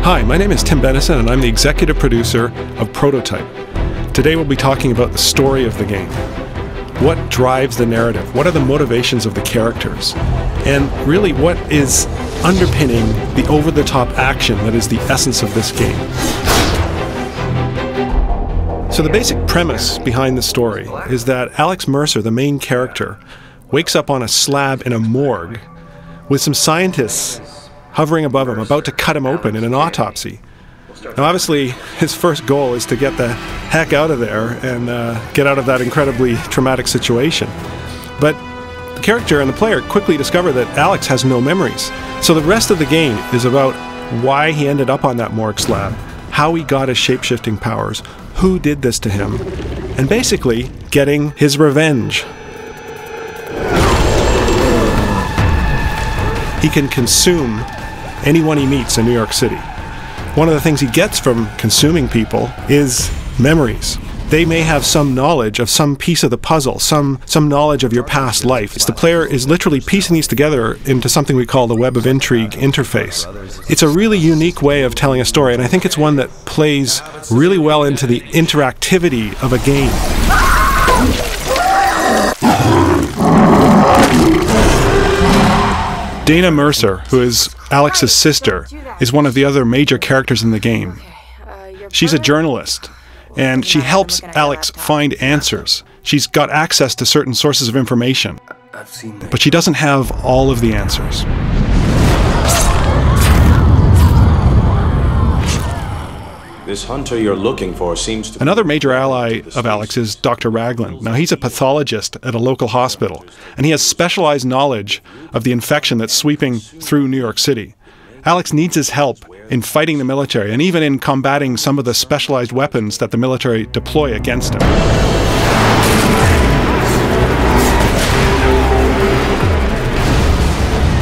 Hi, my name is Tim Bennison and I'm the executive producer of Prototype. Today we'll be talking about the story of the game. What drives the narrative? What are the motivations of the characters? And really, what is underpinning the over-the-top action that is the essence of this game? So the basic premise behind the story is that Alex Mercer, the main character, wakes up on a slab in a morgue with some scientists hovering above him, about to cut him open in an autopsy. Now obviously, his first goal is to get the heck out of there and get out of that incredibly traumatic situation. But the character and the player quickly discover that Alex has no memories. So the rest of the game is about why he ended up on that morgue slab, how he got his shape-shifting powers, who did this to him, and basically getting his revenge. He can consume anyone he meets in New York City. One of the things he gets from consuming people is memories. They may have some knowledge of some piece of the puzzle, some knowledge of your past life. The player is literally piecing these together into something we call the Web of Intrigue interface. It's a really unique way of telling a story, and I think it's one that plays really well into the interactivity of a game. Dana Mercer, who is Alex's sister, is one of the other major characters in the game. She's a journalist, and she helps Alex find answers. She's got access to certain sources of information, but she doesn't have all of the answers. This hunter you're looking for seems to... Another major ally of Alex is Dr. Raglan. Now, he's a pathologist at a local hospital, and he has specialized knowledge of the infection that's sweeping through New York City. Alex needs his help in fighting the military, and even in combating some of the specialized weapons that the military deploy against him.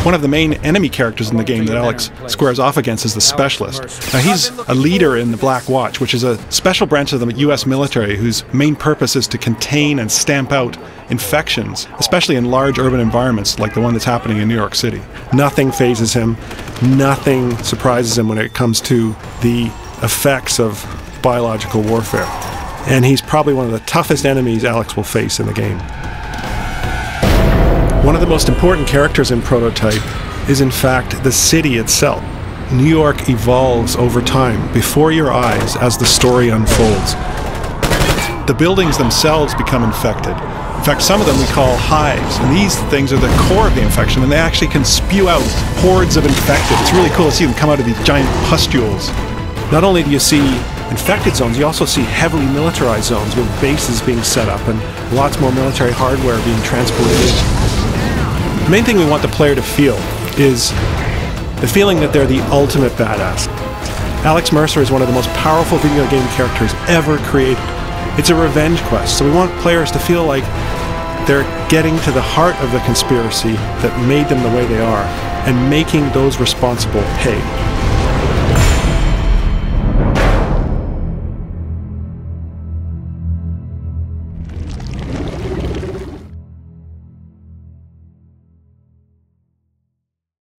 One of the main enemy characters in the game that Alex squares off against is the Specialist. Now, he's a leader in the Black Watch, which is a special branch of the US military whose main purpose is to contain and stamp out infections, especially in large urban environments like the one that's happening in New York City. Nothing phases him, nothing surprises him when it comes to the effects of biological warfare. And he's probably one of the toughest enemies Alex will face in the game. One of the most important characters in Prototype is, in fact, the city itself. New York evolves over time, before your eyes, as the story unfolds. The buildings themselves become infected. In fact, some of them we call hives, and these things are the core of the infection, and they actually can spew out hordes of infected. It's really cool to see them come out of these giant pustules. Not only do you see infected zones, you also see heavily militarized zones with bases being set up and lots more military hardware being transported in. The main thing we want the player to feel is the feeling that they're the ultimate badass. Alex Mercer is one of the most powerful video game characters ever created. It's a revenge quest, so we want players to feel like they're getting to the heart of the conspiracy that made them the way they are and making those responsible pay.